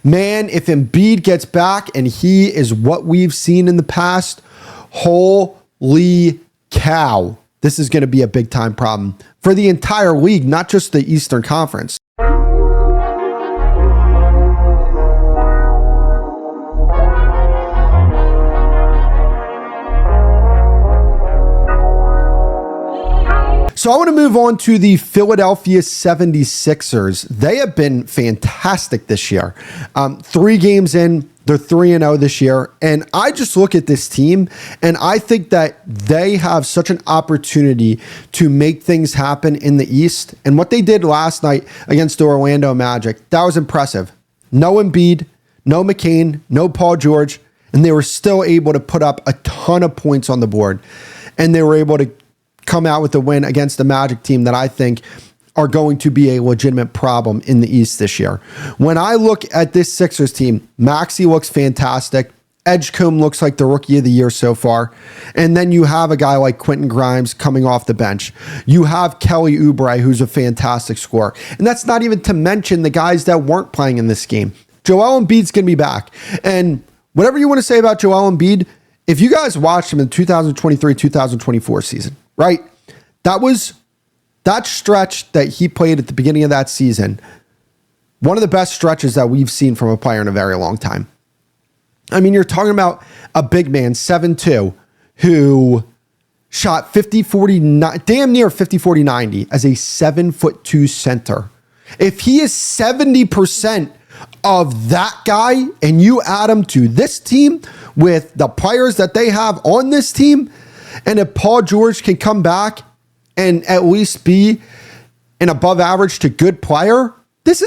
Man, if Embiid gets back and he is what we've seen in the past, holy cow, this is going to be a big time problem for the entire league, not just the Eastern Conference. So I want to move on to the Philadelphia 76ers. They have been fantastic this year. 3 games in, they're 3-0 this year. And I just look at this team and I think that they have such an opportunity to make things happen in the East. And what they did last night against the Orlando Magic, that was impressive. No Embiid, no McCain, no Paul George, and they were still able to put up a ton of points on the board. And they were able to come out with a win against the Magic team that I think are going to be a legitimate problem in the East this year. When I look at this Sixers team, Maxey looks fantastic. Edgecombe looks like the rookie of the year so far. And then you have a guy like Quentin Grimes coming off the bench. You have Kelly Oubre, who's a fantastic scorer. And that's not even to mention the guys that weren't playing in this game. Joel Embiid's going to be back. And whatever you want to say about Joel Embiid, if you guys watched him in the 2023-2024 season, right? That stretch that he played at the beginning of that season, one of the best stretches that we've seen from a player in a very long time. I mean, you're talking about a big man, 7'2", who shot 50-40, damn near 50-40-90 as a 7'2" center. If he is 70% of that guy and you add him to this team with the players that they have on this team, and if Paul George can come back and at least be an above average to good player, this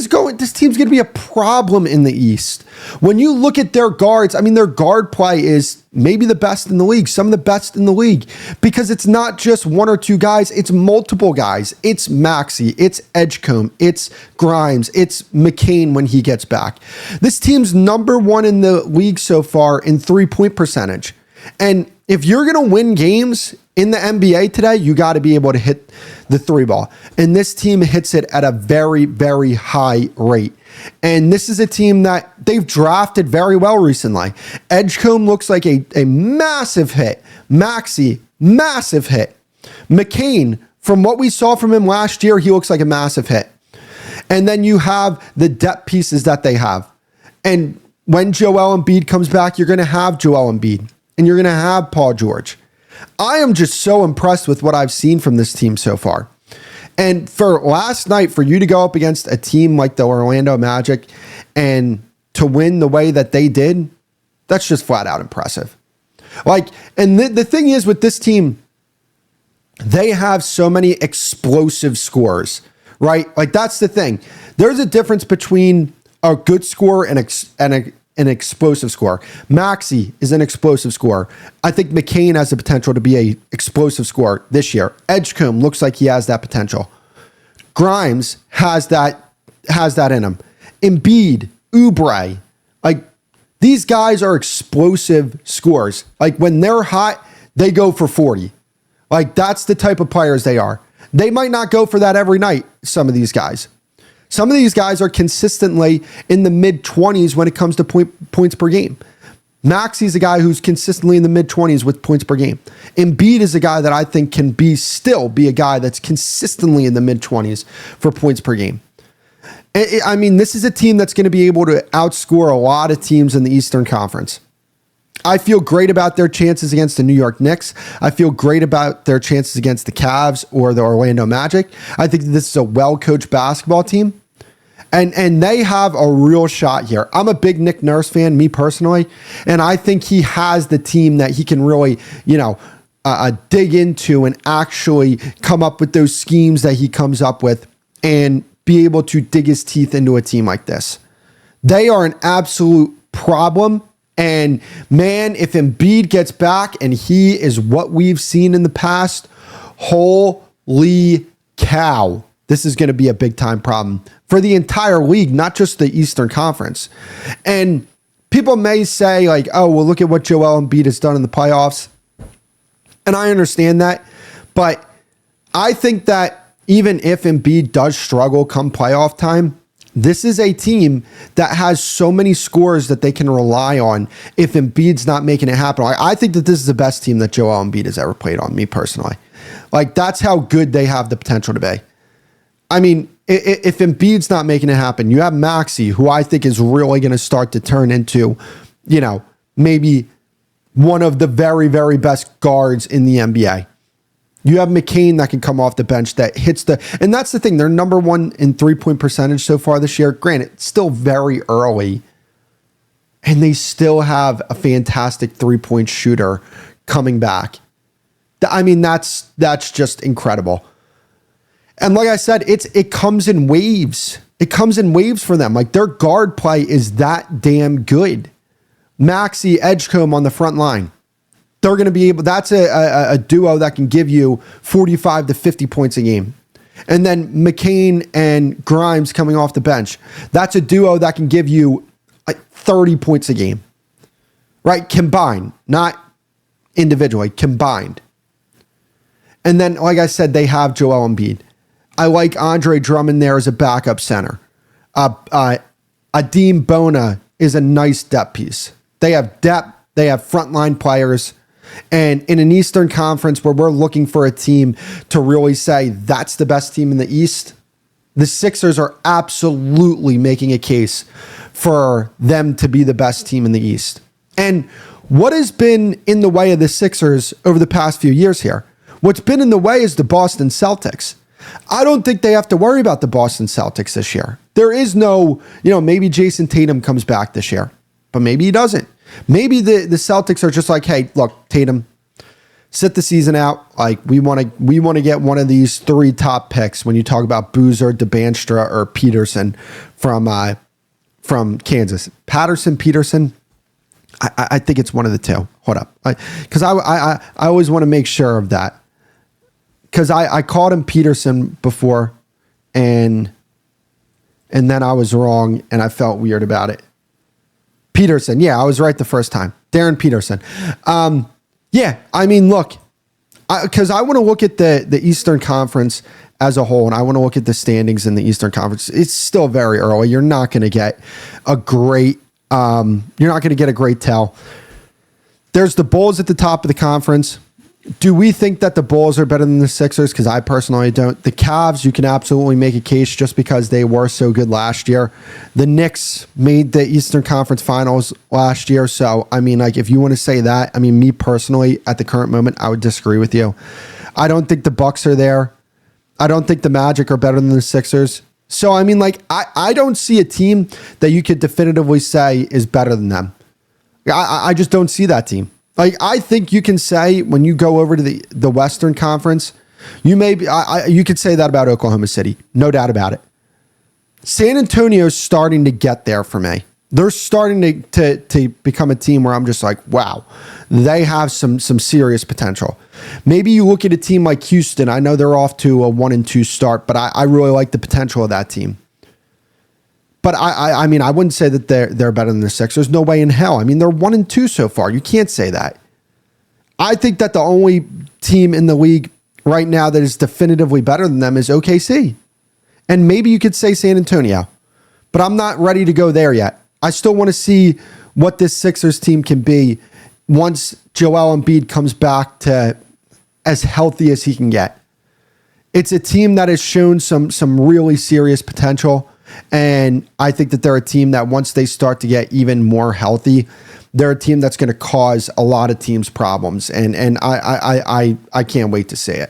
team's going to be a problem in the East. When you look at their guards, I mean, their guard play is maybe the best in the league, some of the best in the league, because it's not just one or two guys, it's multiple guys. It's Maxey, it's Edgecombe, it's Grimes, it's McCain when he gets back. This team's number 1 in the league so far in 3-point percentage. And if you're going to win games in the NBA today, you got to be able to hit the 3 ball. And this team hits it at a very, very high rate. And this is a team that they've drafted very well recently. Edgecombe looks like a massive hit. Maxey, massive hit. McCain, from what we saw from him last year, he looks like a massive hit. And then you have the depth pieces that they have. And when Joel Embiid comes back, you're going to have Joel Embiid. And you're going to have Paul George. I am just so impressed with what I've seen from this team so far. And for last night, for you to go up against a team like the Orlando Magic and to win the way that they did, that's just flat out impressive. And the thing is with this team, they have so many explosive scores, right? Like, that's the thing. There's a difference between a good scorer and an explosive scorer. Maxey is an explosive scorer. I think McCain has the potential to be an explosive scorer this year. Edgecombe looks like he has that potential. Grimes has that in him. Embiid, Oubre, like, these guys are explosive scorers. Like, when they're hot, they go for 40. Like, that's the type of players they are. They might not go for that every night, some of these guys. Some of these guys are consistently in the mid-20s when it comes to points per game. Maxey's a guy who's consistently in the mid-20s with points per game. Embiid is a guy that I think can still be a guy that's consistently in the mid-20s for points per game. I mean, this is a team that's going to be able to outscore a lot of teams in the Eastern Conference. I feel great about their chances against the New York Knicks. I feel great about their chances against the Cavs or the Orlando Magic. I think this is a well-coached basketball team. And they have a real shot here. I'm a big Nick Nurse fan, me personally, and I think he has the team that he can really, dig into and actually come up with those schemes that he comes up with and be able to dig his teeth into a team like this. They are an absolute problem. And man, if Embiid gets back and he is what we've seen in the past, holy cow, this is going to be a big time problem for the entire league, not just the Eastern Conference. And people may say like, oh, well, look at what Joel Embiid has done in the playoffs. And I understand that. But I think that even if Embiid does struggle come playoff time, This is a team that has so many scores that they can rely on if Embiid's not making it happen. I think that this is the best team that Joel Embiid has ever played on, me personally. Like, that's how good they have the potential to be. I mean, if Embiid's not making it happen, you have Maxey, who I think is really going to start to turn into, maybe one of the very, very best guards in the NBA. You have McCain that can come off the bench that hits and that's the thing. They're number one in 3-point percentage so far this year. Granted, it's still very early, and they still have a fantastic 3-point shooter coming back. I mean, that's just incredible. And like I said, it comes in waves. It comes in waves for them. Like, their guard play is that damn good. Maxey, Edgecombe on the front line. They're going to be able, that's a duo that can give you 45 to 50 points a game. And then McCain and Grimes coming off the bench. That's a duo that can give you like 30 points a game. Right? Combined, not individually, combined. And then, like I said, they have Joel Embiid. I like Andre Drummond there as a backup center. Adeem Bona is a nice depth piece. They have depth. They have frontline players. And in an Eastern Conference where we're looking for a team to really say that's the best team in the East, the Sixers are absolutely making a case for them to be the best team in the East. And what has been in the way of the Sixers over the past few years here? What's been in the way is the Boston Celtics. I don't think they have to worry about the Boston Celtics this year. There is no, maybe Jason Tatum comes back this year, but maybe he doesn't. Maybe the Celtics are just like, hey, look, Tatum, sit the season out. Like, we want to get one of these 3 top picks when you talk about Boozer, DeBanstra, or Peterson from Kansas. Peterson. I think it's one of the two. Hold up, because I always want to make sure of that, because I called him Peterson before, and then I was wrong, and I felt weird about it. Peterson. Yeah, I was right the first time. Darren Peterson. Yeah, I mean, look, because I want to look at the Eastern Conference as a whole, and I want to look at the standings in the Eastern Conference. It's still very early. You're not going to get a great tell. There's the Bulls at the top of the conference. Do we think that the Bulls are better than the Sixers? Because I personally don't. The Cavs, you can absolutely make a case just because they were so good last year. The Knicks made the Eastern Conference Finals last year. So, I mean, like, if you want to say that, I mean, me personally, at the current moment, I would disagree with you. I don't think the Bucks are there. I don't think the Magic are better than the Sixers. So, I mean, like, I don't see a team that you could definitively say is better than them. I just don't see that team. Like, I think you can say when you go over to the Western Conference, you could say that about Oklahoma City. No doubt about it. San Antonio's starting to get there for me. They're starting to become a team where I'm just like, wow, they have some serious potential. Maybe you look at a team like Houston. I know they're off to a 1-2 start, but I really like the potential of that team. But I mean, I wouldn't say that they're better than the Sixers. No way in hell. I mean, they're 1-2 so far. You can't say that. I think that the only team in the league right now that is definitively better than them is OKC. And maybe you could say San Antonio. But I'm not ready to go there yet. I still want to see what this Sixers team can be once Joel Embiid comes back to as healthy as he can get. It's a team that has shown some really serious potential. And I think that they're a team that once they start to get even more healthy, they're a team that's going to cause a lot of teams problems. And I can't wait to see it.